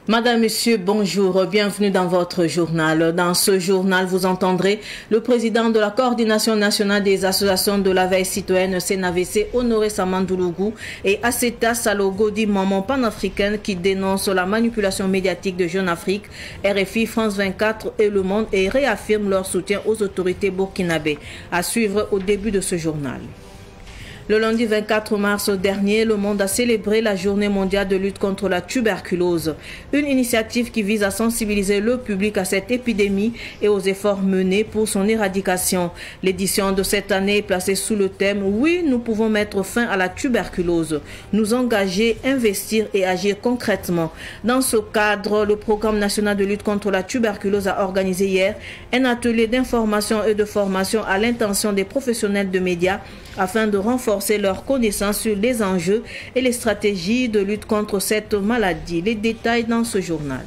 Madame, Monsieur, bonjour, bienvenue dans votre journal. Dans ce journal, vous entendrez le président de la Coordination nationale des associations de la veille citoyenne CNAVC, Honoré Samandoulougou, et Asseta Salogo, dit maman panafricaine, qui dénonce la manipulation médiatique de Jeune Afrique, RFI, France 24 et Le Monde, et réaffirme leur soutien aux autorités burkinabées. À suivre au début de ce journal. Le lundi 24 mars dernier, le monde a célébré la journée mondiale de lutte contre la tuberculose, une initiative qui vise à sensibiliser le public à cette épidémie et aux efforts menés pour son éradication. L'édition de cette année est placée sous le thème « Oui, nous pouvons mettre fin à la tuberculose, nous engager, investir et agir concrètement ». Dans ce cadre, le Programme national de lutte contre la tuberculose a organisé hier un atelier d'information et de formation à l'intention des professionnels de médias afin de renforcer leurs connaissances sur les enjeux et les stratégies de lutte contre cette maladie. Les détails dans ce journal.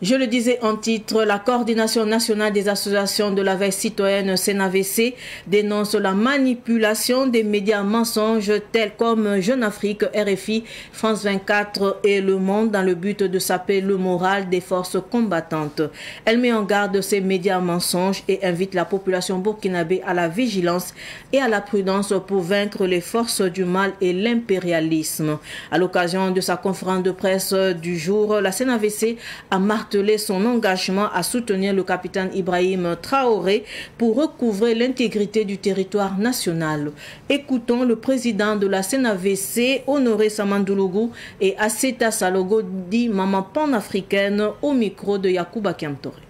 Je le disais en titre, la Coordination nationale des associations de la veille citoyenne CNAVC dénonce la manipulation des médias mensonges tels comme Jeune Afrique, RFI, France 24 et Le Monde dans le but de saper le moral des forces combattantes. Elle met en garde ces médias mensonges et invite la population burkinabé à la vigilance et à la prudence pour vaincre les forces du mal et l'impérialisme. À l'occasion de sa conférence de presse du jour, la CNAVC a marqué son engagement à soutenir le capitaine Ibrahim Traoré pour recouvrer l'intégrité du territoire national. Écoutons le président de la CNAVC, Honoré Samandoulougou, et Asseta Salogo, dit maman panafricaine, au micro de Yacouba Kiamtore.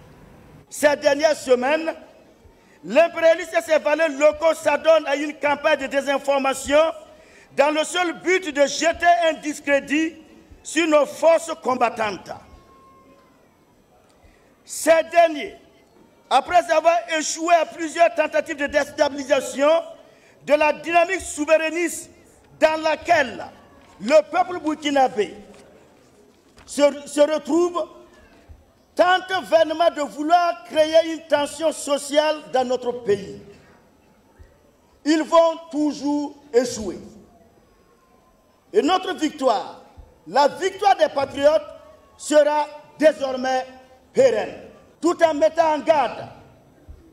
Ces dernières semaines, l'impérialisme et ses valeurs locaux s'adonnent à une campagne de désinformation dans le seul but de jeter un discrédit sur nos forces combattantes. Ces derniers, après avoir échoué à plusieurs tentatives de déstabilisation de la dynamique souverainiste dans laquelle le peuple burkinabé se retrouve, tentent vainement de vouloir créer une tension sociale dans notre pays. Ils vont toujours échouer. Et notre victoire, la victoire des patriotes, sera désormais pérenne, tout en mettant en garde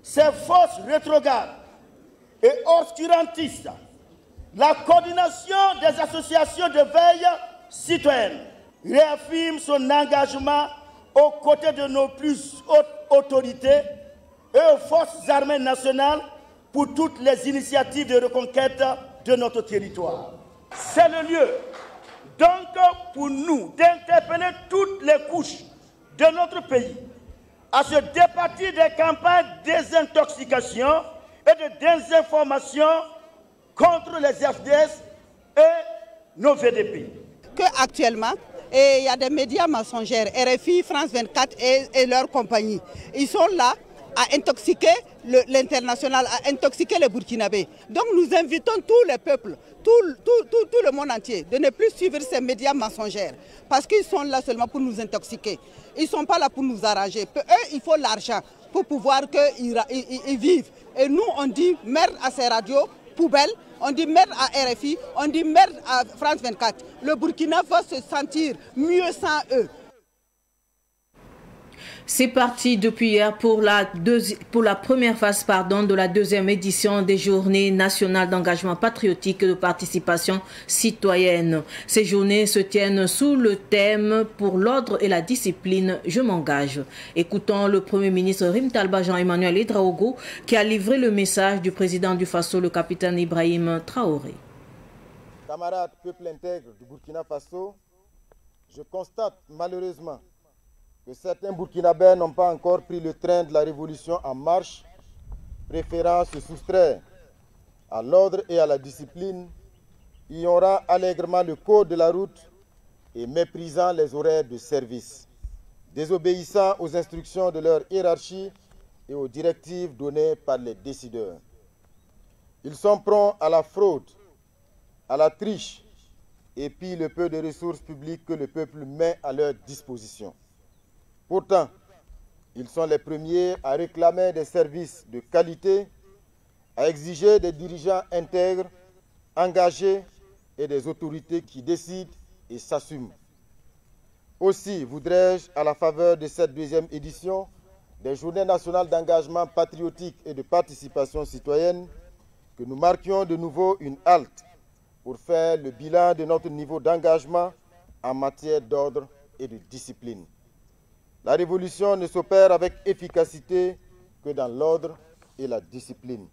ces forces rétrogrades et obscurantistes. La coordination des associations de veille citoyenne réaffirme son engagement aux côtés de nos plus hautes autorités et aux forces armées nationales pour toutes les initiatives de reconquête de notre territoire. C'est le lieu donc pour nous d'interpeller toutes les couches de notre pays à se départir des campagnes de désintoxication et de désinformation contre les FDS et nos VDP. Actuellement, il y a des médias mensongers, RFI, France 24 et leurs compagnies. Ils sont là à intoxiquer l'international, à intoxiquer les Burkinabés. Donc nous invitons tous les peuples, tout le monde entier, de ne plus suivre ces médias mensongers. Parce qu'ils sont là seulement pour nous intoxiquer. Ils ne sont pas là pour nous arranger. Eux, il faut l'argent pour pouvoir qu'ils vivent. Et nous, on dit merde à ces radios poubelles, on dit merde à RFI, on dit merde à France 24. Le Burkina va se sentir mieux sans eux. C'est parti depuis hier pour la première phase de la deuxième édition des Journées nationales d'engagement patriotique et de participation citoyenne. Ces journées se tiennent sous le thème « Pour l'ordre et la discipline, je m'engage ». Écoutons le Premier ministre Rim Talba Jean-Emmanuel Edraogo qui a livré le message du président du Faso, le capitaine Ibrahim Traoré. Camarades peuple intègre du Burkina Faso, je constate malheureusement que certains Burkinabés n'ont pas encore pris le train de la révolution en marche, préférant se soustraire à l'ordre et à la discipline, ignorant allègrement le code de la route et méprisant les horaires de service, désobéissant aux instructions de leur hiérarchie et aux directives données par les décideurs. Ils sont prompts à la fraude, à la triche et pillent le peu de ressources publiques que le peuple met à leur disposition. Pourtant, ils sont les premiers à réclamer des services de qualité, à exiger des dirigeants intègres, engagés et des autorités qui décident et s'assument. Aussi voudrais-je, à la faveur de cette deuxième édition des Journées nationales d'engagement patriotique et de participation citoyenne, que nous marquions de nouveau une halte pour faire le bilan de notre niveau d'engagement en matière d'ordre et de discipline. La révolution ne s'opère avec efficacité que dans l'ordre et la discipline.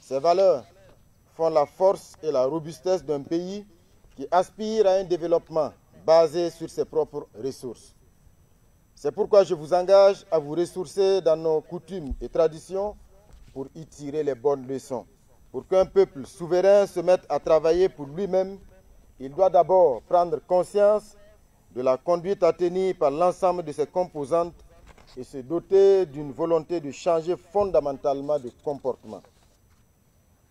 Ces valeurs font la force et la robustesse d'un pays qui aspire à un développement basé sur ses propres ressources. C'est pourquoi je vous engage à vous ressourcer dans nos coutumes et traditions pour y tirer les bonnes leçons. Pour qu'un peuple souverain se mette à travailler pour lui-même, il doit d'abord prendre conscience de la conduite à tenir par l'ensemble de ses composantes et se doter d'une volonté de changer fondamentalement de comportement.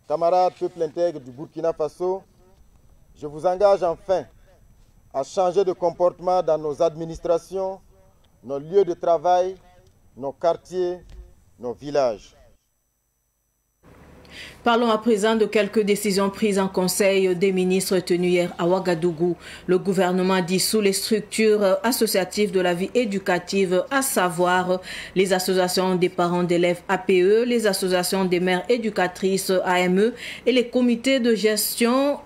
Camarades peuple intègre du Burkina Faso, je vous engage enfin à changer de comportement dans nos administrations, nos lieux de travail, nos quartiers, nos villages. Parlons à présent de quelques décisions prises en Conseil des ministres tenu hier à Ouagadougou. Le gouvernement dissout les structures associatives de la vie éducative, à savoir les associations des parents d'élèves APE, les associations des mères éducatrices AME et les comités de gestion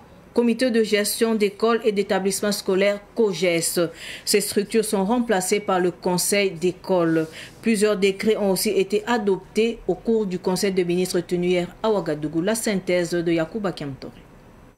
d'écoles et d'établissements scolaires COGES. Ces structures sont remplacées par le Conseil d'école. Plusieurs décrets ont aussi été adoptés au cours du Conseil des ministres tenu hier à Ouagadougou. La synthèse de Yacouba Kiamtore.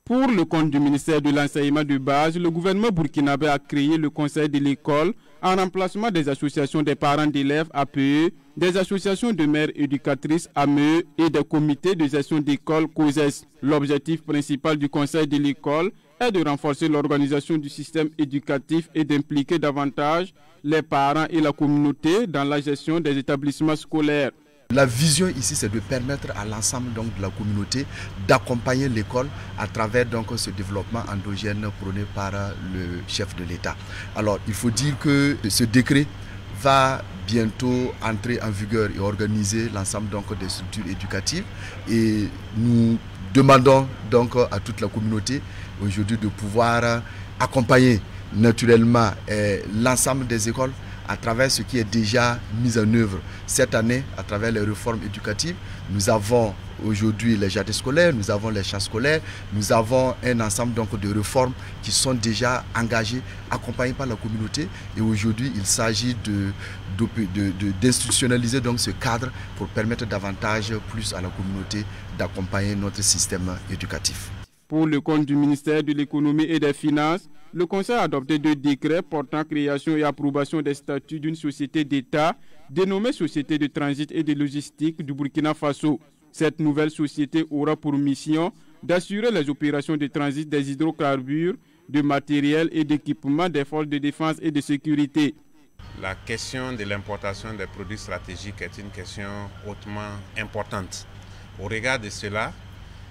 Pour le compte du ministère de l'enseignement de base, le gouvernement burkinabé a créé le Conseil de l'école en remplacement des associations des parents d'élèves APE, des associations de mères éducatrices AME et des comités de gestion d'école COGES. L'objectif principal du Conseil de l'école est de renforcer l'organisation du système éducatif et d'impliquer davantage les parents et la communauté dans la gestion des établissements scolaires. La vision ici, c'est de permettre à l'ensemble de la communauté d'accompagner l'école à travers ce développement endogène prôné par le chef de l'État. Alors, il faut dire que ce décret va bientôt entrer en vigueur et organiser l'ensemble des structures éducatives. Et nous demandons à toute la communauté aujourd'hui de pouvoir accompagner naturellement l'ensemble des écoles à travers ce qui est déjà mis en œuvre cette année, à travers les réformes éducatives. Nous avons aujourd'hui les jardins scolaires, nous avons les champs scolaires, nous avons un ensemble de réformes qui sont déjà engagées, accompagnées par la communauté. Et aujourd'hui, il s'agit d'institutionnaliser ce cadre pour permettre davantage plus à la communauté d'accompagner notre système éducatif. Pour le compte du ministère de l'Économie et des Finances, le Conseil a adopté 2 décrets portant création et approbation des statuts d'une société d'État dénommée Société de transit et de logistique du Burkina Faso. Cette nouvelle société aura pour mission d'assurer les opérations de transit des hydrocarbures, de matériel et d'équipement des forces de défense et de sécurité. La question de l'importation des produits stratégiques est une question hautement importante. Au regard de cela,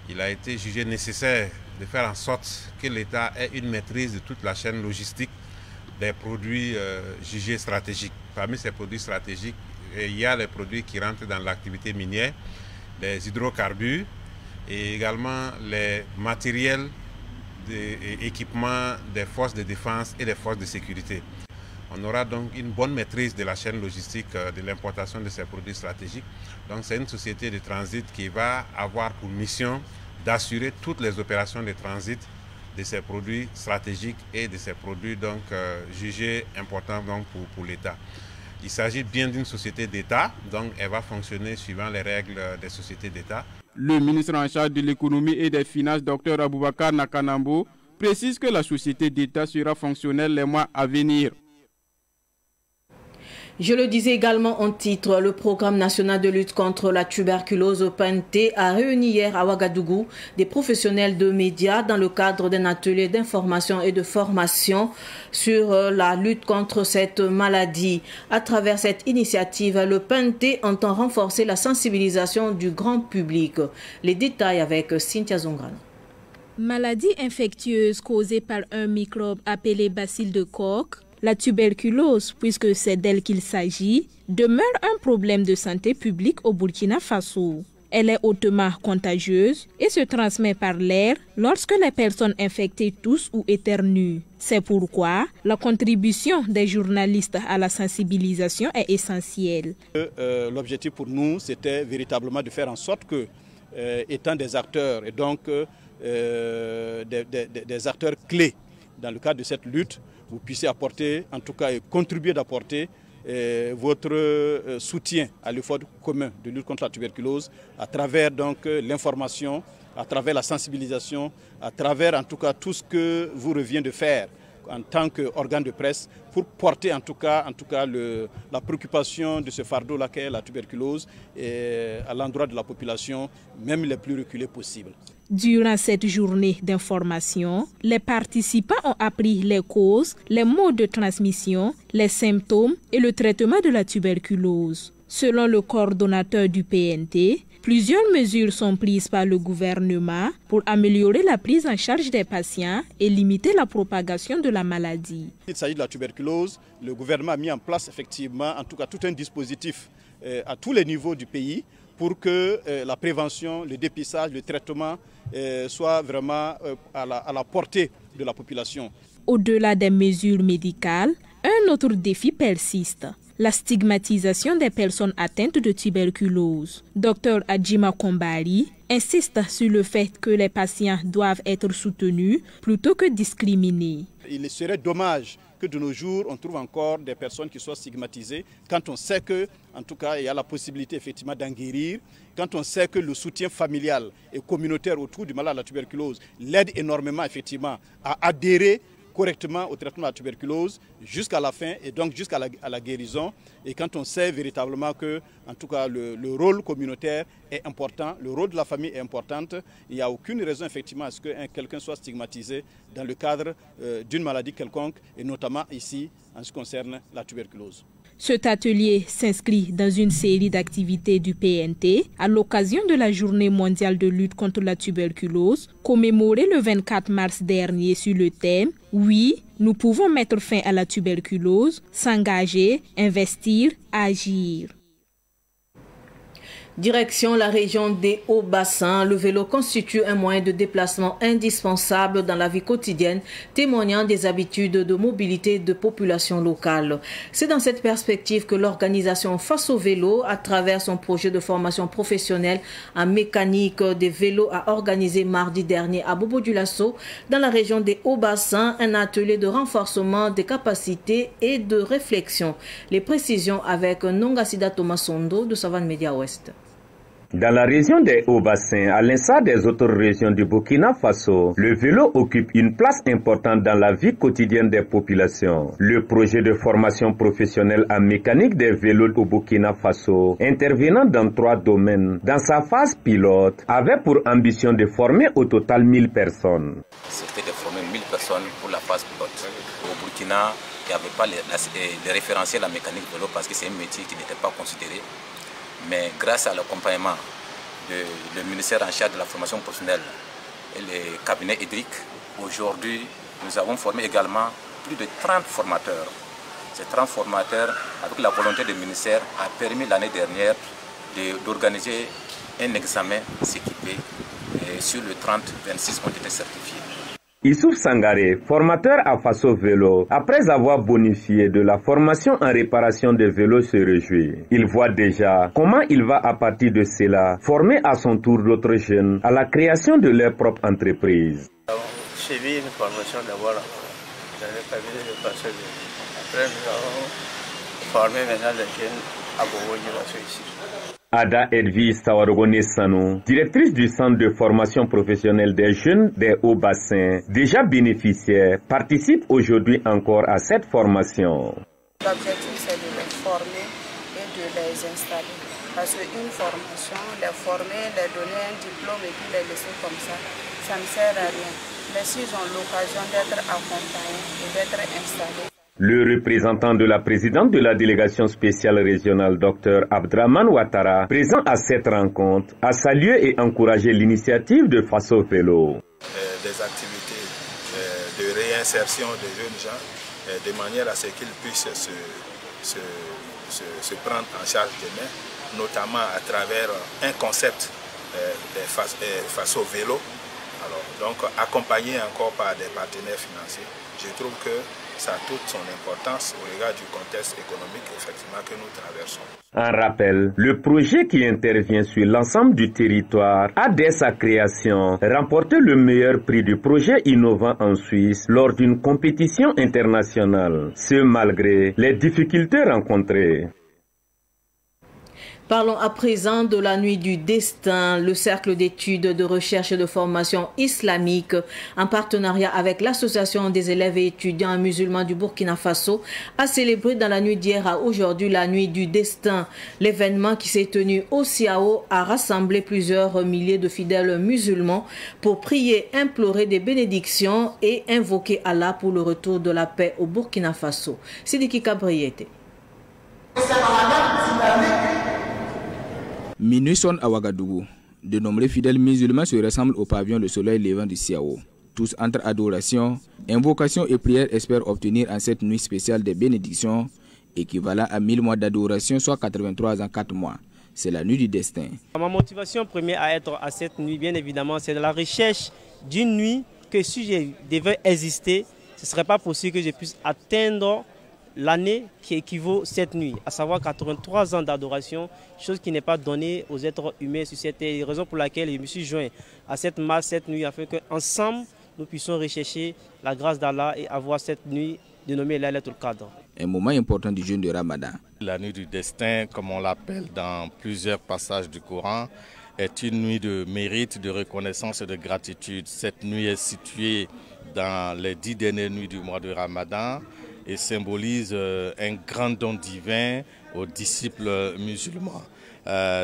il a été jugé nécessaire de faire en sorte que l'État ait une maîtrise de toute la chaîne logistique des produits jugés stratégiques. Parmi ces produits stratégiques, il y a les produits qui rentrent dans l'activité minière, les hydrocarbures et également les matériels et équipements des forces de défense et des forces de sécurité. On aura donc une bonne maîtrise de la chaîne logistique de l'importation de ces produits stratégiques. Donc c'est une société de transit qui va avoir pour mission d'assurer toutes les opérations de transit de ces produits stratégiques et de ces produits jugés importants pour l'État. Il s'agit bien d'une société d'État, donc elle va fonctionner suivant les règles des sociétés d'État. Le ministre en charge de l'économie et des finances, Dr Aboubakar Nakanambo, précise que la société d'État sera fonctionnelle les mois à venir. Je le disais également en titre, le programme national de lutte contre la tuberculose PNT a réuni hier à Ouagadougou des professionnels de médias dans le cadre d'un atelier d'information et de formation sur la lutte contre cette maladie. À travers cette initiative, le PNT entend renforcer la sensibilisation du grand public. Les détails avec Cynthia Zongrano. Maladie infectieuse causée par un microbe appelé bacille de Koch, la tuberculose, puisque c'est d'elle qu'il s'agit, demeure un problème de santé publique au Burkina Faso. Elle est hautement contagieuse et se transmet par l'air lorsque les personnes infectées toussent ou éternuent. C'est pourquoi la contribution des journalistes à la sensibilisation est essentielle. L'objectif pour nous, c'était véritablement de faire en sorte que, étant des acteurs et donc des acteurs clés dans le cadre de cette lutte, vous puissiez apporter, en tout cas, et contribuer d'apporter votre soutien à l'effort commun de lutte contre la tuberculose à travers donc l'information, à travers la sensibilisation, à travers en tout cas tout ce que vous revient de faire en tant qu'organe de presse pour porter en tout cas la préoccupation de ce fardeau-là qu'est la tuberculose à l'endroit de la population, même les plus reculées possibles. Durant cette journée d'information, les participants ont appris les causes, les modes de transmission, les symptômes et le traitement de la tuberculose. Selon le coordonnateur du PNT, plusieurs mesures sont prises par le gouvernement pour améliorer la prise en charge des patients et limiter la propagation de la maladie. Il s'agit de la tuberculose. Le gouvernement a mis en place effectivement, en tout cas, tout un dispositif à tous les niveaux du pays pour que la prévention, le dépistage, le traitement soient vraiment à la portée de la population. Au-delà des mesures médicales, un autre défi persiste. La stigmatisation des personnes atteintes de tuberculose. Dr Adjima Kombari insiste sur le fait que les patients doivent être soutenus plutôt que discriminés. Il serait dommage que de nos jours, on trouve encore des personnes qui soient stigmatisées quand on sait que, en tout cas, il y a la possibilité effectivement d'en guérir, quand on sait que le soutien familial et communautaire autour du malade à la tuberculose l'aide énormément effectivement à adhérer correctement au traitement de la tuberculose jusqu'à la fin et donc jusqu'à la guérison. Et quand on sait véritablement que, en tout cas, le rôle communautaire est important, le rôle de la famille est important, il n'y a aucune raison effectivement à ce que quelqu'un soit stigmatisé dans le cadre d'une maladie quelconque et notamment ici en ce qui concerne la tuberculose. Cet atelier s'inscrit dans une série d'activités du PNT à l'occasion de la Journée mondiale de lutte contre la tuberculose, commémorée le 24 mars dernier sur le thème « Oui, nous pouvons mettre fin à la tuberculose, s'engager, investir, agir ». Direction la région des Hauts-Bassins, le vélo constitue un moyen de déplacement indispensable dans la vie quotidienne, témoignant des habitudes de mobilité de populations locales. C'est dans cette perspective que l'organisation Face au vélo, à travers son projet de formation professionnelle en mécanique des vélos, a organisé mardi dernier à Bobo-Dioulasso, dans la région des Hauts-Bassins, un atelier de renforcement des capacités et de réflexion. Les précisions avec Nongasida Thomas Sondo de Savane Média Ouest. Dans la région des Hauts-Bassins, à l'instar des autres régions du Burkina Faso, le vélo occupe une place importante dans la vie quotidienne des populations. Le projet de formation professionnelle en mécanique des vélos au Burkina Faso, intervenant dans 3 domaines, dans sa phase pilote, avait pour ambition de former au total 1000 personnes. C'était de former 1000 personnes pour la phase pilote. Au Burkina, il n'y avait pas les référentiels en mécanique vélo parce que c'est un métier qui n'était pas considéré. Mais grâce à l'accompagnement du ministère en charge de la formation professionnelle et le cabinet Edric, aujourd'hui, nous avons formé également plus de 30 formateurs. Ces 30 formateurs, avec la volonté du ministère, a permis l'année dernière d'organiser un examen s'équipé. Et sur le 30, 26 ont été certifiés. Issouf Sangaré, formateur à Faso Vélo, après avoir bonifié de la formation en réparation des vélos, se réjouit. Il voit déjà comment il va à partir de cela former à son tour d'autres jeunes à la création de leur propre entreprise. J'ai suivi une formation d'abord dans le cabinet de Faso Vélo. Après nous avons formé maintenant les jeunes à Bobo-Dioulasso ici. Ada Edvi Sawarogone Sanou, directrice du centre de formation professionnelle des jeunes des Hauts-Bassins, déjà bénéficiaire, participe aujourd'hui encore à cette formation. L'objectif, c'est de les former et de les installer. Parce qu'une formation, les former, les donner un diplôme et puis les laisser comme ça ne sert à rien. Mais s'ils ont l'occasion d'être accompagnés et d'être installés. Le représentant de la présidente de la délégation spéciale régionale, Dr Abdraman Ouattara, présent à cette rencontre, a salué et encouragé l'initiative de Faso Vélo. Des activités de réinsertion des jeunes gens, de manière à ce qu'ils puissent se prendre en charge d'eux-mêmes, notamment à travers un concept face au vélo. Alors, donc accompagné encore par des partenaires financiers, je trouve que ça a toute son importance au regard du contexte économique effectivement que nous traversons. En rappel, le projet qui intervient sur l'ensemble du territoire a dès sa création remporté le meilleur prix du projet innovant en Suisse lors d'une compétition internationale, ce malgré les difficultés rencontrées. Parlons à présent de la nuit du destin. Le cercle d'études, de recherche et de formation islamique, en partenariat avec l'association des élèves et étudiants musulmans du Burkina Faso, a célébré dans la nuit d'hier à aujourd'hui la nuit du destin. L'événement qui s'est tenu au Siao a rassemblé plusieurs milliers de fidèles musulmans pour prier, implorer des bénédictions et invoquer Allah pour le retour de la paix au Burkina Faso. Sidiki Kabriete. Minuit sonne à Ouagadougou. De nombreux fidèles musulmans se rassemblent au pavillon Le Soleil Levant du Siao. Tous entre adoration, invocation et prière espèrent obtenir en cette nuit spéciale des bénédictions équivalent à 1000 mois d'adoration, soit 83 ans 4 mois. C'est la nuit du destin. Ma motivation première à être à cette nuit, bien évidemment, c'est de la recherche d'une nuit que si je devais exister, ce ne serait pas possible que je puisse atteindre l'année qui équivaut cette nuit, à savoir 83 ans d'adoration, chose qui n'est pas donnée aux êtres humains sur cette terre. Raison pour laquelle je me suis joint à cette masse cette nuit afin qu'ensemble nous puissions rechercher la grâce d'Allah et avoir cette nuit dénommée Laylatul Qadr. Un moment important du jeûne de Ramadan. La nuit du destin, comme on l'appelle dans plusieurs passages du Coran, est une nuit de mérite, de reconnaissance et de gratitude. Cette nuit est située dans les 10 dernières nuits du mois de Ramadan et symbolise un grand don divin aux disciples musulmans.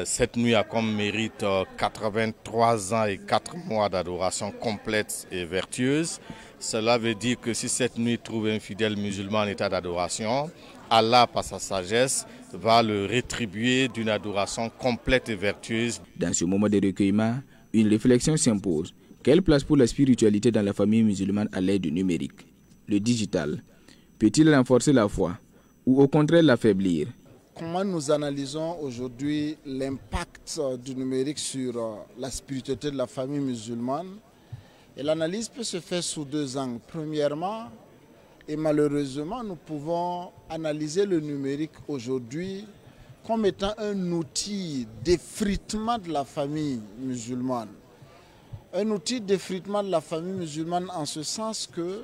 Cette nuit a comme mérite 83 ans et 4 mois d'adoration complète et vertueuse. Cela veut dire que si cette nuit trouve un fidèle musulman en état d'adoration, Allah, par sa sagesse, va le rétribuer d'une adoration complète et vertueuse. Dans ce moment de recueillement, une réflexion s'impose. Quelle place pour la spiritualité dans la famille musulmane à l'aide du numérique? Le digital peut-il renforcer la foi ou au contraire l'affaiblir? Comment nous analysons aujourd'hui l'impact du numérique sur la spiritualité de la famille musulmane? Et l'analyse peut se faire sous deux angles. Premièrement, et malheureusement, nous pouvons analyser le numérique aujourd'hui comme étant un outil d'effritement de la famille musulmane. Un outil d'effritement de la famille musulmane en ce sens que,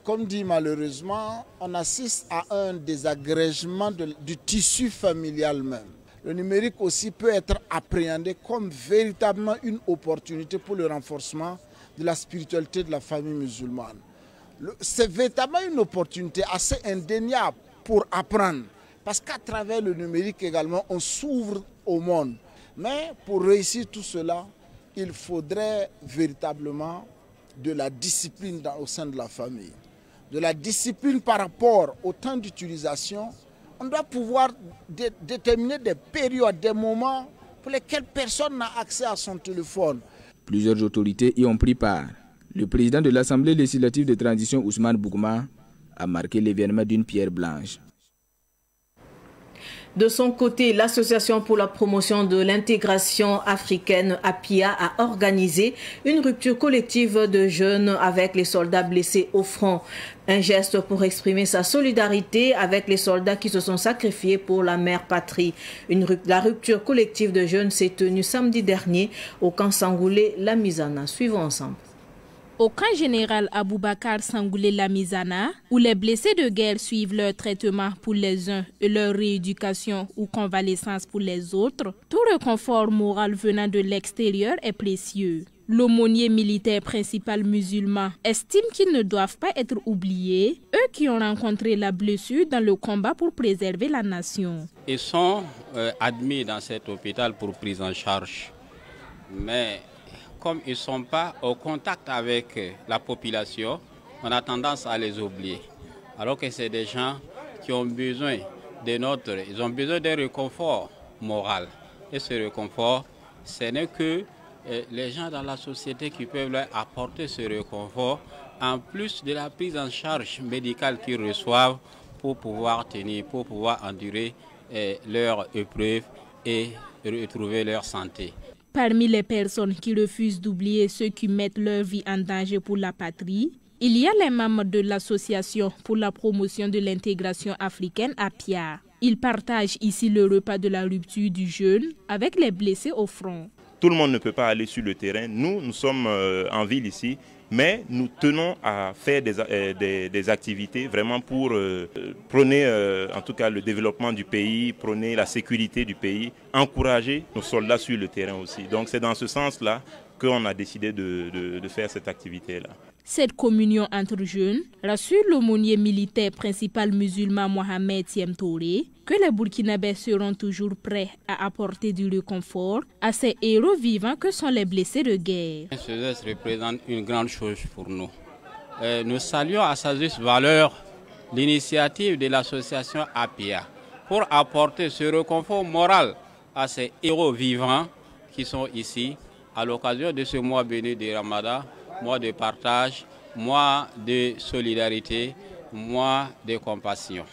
comme dit malheureusement, on assiste à un désagrégement du tissu familial même. Le numérique aussi peut être appréhendé comme véritablement une opportunité pour le renforcement de la spiritualité de la famille musulmane. C'est véritablement une opportunité assez indéniable pour apprendre, parce qu'à travers le numérique également, on s'ouvre au monde. Mais pour réussir tout cela, il faudrait véritablement de la discipline au sein de la famille. De la discipline par rapport au temps d'utilisation. On doit pouvoir déterminer des périodes, des moments pour lesquels personne n'a accès à son téléphone. Plusieurs autorités y ont pris part. Le président de l'Assemblée législative de transition, Ousmane Bougouma, a marqué l'événement d'une pierre blanche. De son côté, l'Association pour la promotion de l'intégration africaine, APIA, a organisé une rupture collective de jeunes avec les soldats blessés au front. Un geste pour exprimer sa solidarité avec les soldats qui se sont sacrifiés pour la mère patrie. La rupture collective de jeunes s'est tenue samedi dernier au camp Sangoulé Lamizana. Suivons ensemble. Au camp général Aboubakar Sangoulé Lamizana, où les blessés de guerre suivent leur traitement pour les uns et leur rééducation ou convalescence pour les autres, tout réconfort moral venant de l'extérieur est précieux. L'aumônier militaire principal musulman estime qu'ils ne doivent pas être oubliés, eux qui ont rencontré la blessure dans le combat pour préserver la nation. Ils sont admis dans cet hôpital pour prise en charge, mais comme ils ne sont pas au contact avec la population, on a tendance à les oublier. Alors que c'est des gens qui ont besoin ils ont besoin d'un réconfort moral. Et ce réconfort, ce n'est que les gens dans la société qui peuvent leur apporter ce réconfort, en plus de la prise en charge médicale qu'ils reçoivent pour pouvoir tenir, pour pouvoir endurer leurs épreuves et retrouver leur santé. Parmi les personnes qui refusent d'oublier ceux qui mettent leur vie en danger pour la patrie, il y a les membres de l'Association pour la promotion de l'intégration africaine APIA. Ils partagent ici le repas de la rupture du jeûne avec les blessés au front. Tout le monde ne peut pas aller sur le terrain. Nous sommes en ville ici, mais nous tenons à faire des activités vraiment pour prôner en tout cas le développement du pays, prôner la sécurité du pays, encourager nos soldats sur le terrain aussi. Donc c'est dans ce sens-là qu'on a décidé de faire cette activité-là. Cette communion entre jeunes rassure l'aumônier militaire principal musulman Mohamed Siem Touré que les Burkinabés seront toujours prêts à apporter du réconfort à ces héros vivants que sont les blessés de guerre. Ce geste représente une grande chose pour nous. Nous saluons à sa juste valeur l'initiative de l'association APIA pour apporter ce réconfort moral à ces héros vivants qui sont ici à l'occasion de ce mois béni de Ramadan, mois de partage, mois de solidarité, mois de compassion.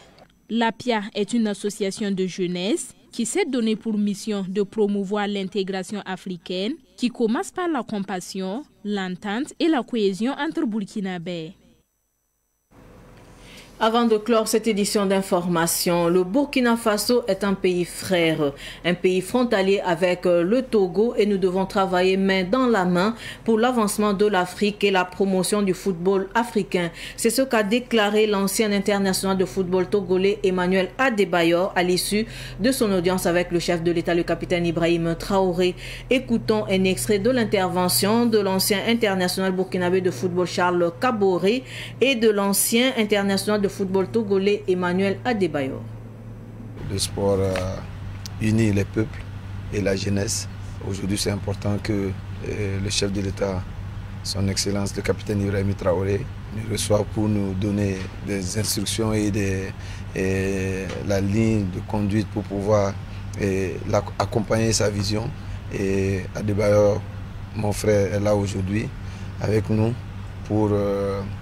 L'APIA est une association de jeunesse qui s'est donnée pour mission de promouvoir l'intégration africaine qui commence par la compassion, l'entente et la cohésion entre Burkinabés. Avant de clore cette édition d'information, le Burkina Faso est un pays frère, un pays frontalier avec le Togo et nous devons travailler main dans la main pour l'avancement de l'Afrique et la promotion du football africain. C'est ce qu'a déclaré l'ancien international de football togolais Emmanuel Adebayor à l'issue de son audience avec le chef de l'État, le capitaine Ibrahim Traoré. Écoutons un extrait de l'intervention de l'ancien international burkinabé de football Charles Kaboré et de l'ancien international de football togolais Emmanuel Adebayor. Le sport unit les peuples et la jeunesse. Aujourd'hui, c'est important que le chef de l'État, son Excellence le capitaine Ibrahim Traoré, nous reçoive pour nous donner des instructions et la ligne de conduite pour pouvoir accompagner sa vision. Et Adebayor, mon frère, est là aujourd'hui avec nous pour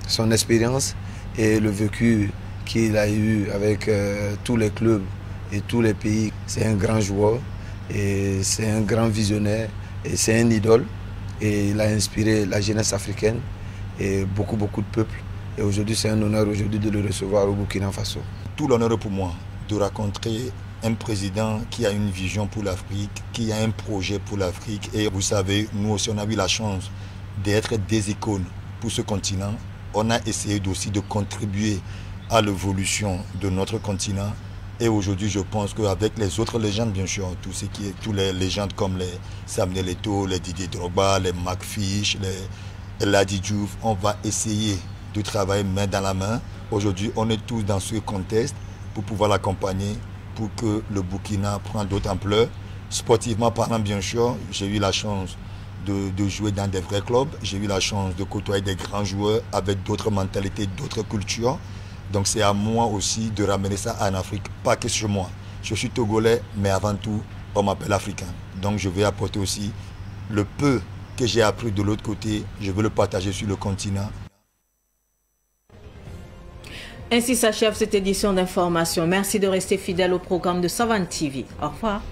son expérience et le vécu qu'il a eu avec tous les clubs et tous les pays. C'est un grand joueur et c'est un grand visionnaire et c'est un idole. Et il a inspiré la jeunesse africaine et beaucoup de peuples. Et aujourd'hui, c'est un honneur aujourd'hui de le recevoir au Burkina Faso. Tout l'honneur pour moi de rencontrer un président qui a une vision pour l'Afrique, qui a un projet pour l'Afrique. Et vous savez, nous aussi, on a eu la chance d'être des icônes pour ce continent. On a essayé aussi de contribuer à l'évolution de notre continent. Et aujourd'hui, je pense qu'avec les autres légendes, bien sûr, tous les légendes comme les Samuel Eto'o, les Didier Drogba, les Mark Fish, les Ladi Diouf, on va essayer de travailler main dans la main. Aujourd'hui, on est tous dans ce contexte pour pouvoir l'accompagner, pour que le Burkina prenne d'autres ampleurs. Sportivement parlant, bien sûr, j'ai eu la chance de jouer dans des vrais clubs. J'ai eu la chance de côtoyer des grands joueurs avec d'autres mentalités, d'autres cultures. Donc c'est à moi aussi de ramener ça en Afrique, pas que sur moi. Je suis togolais, mais avant tout, on m'appelle africain. Donc je vais apporter aussi le peu que j'ai appris de l'autre côté, je veux le partager sur le continent. Ainsi s'achève cette édition d'information. Merci de rester fidèle au programme de Savane TV. Au revoir.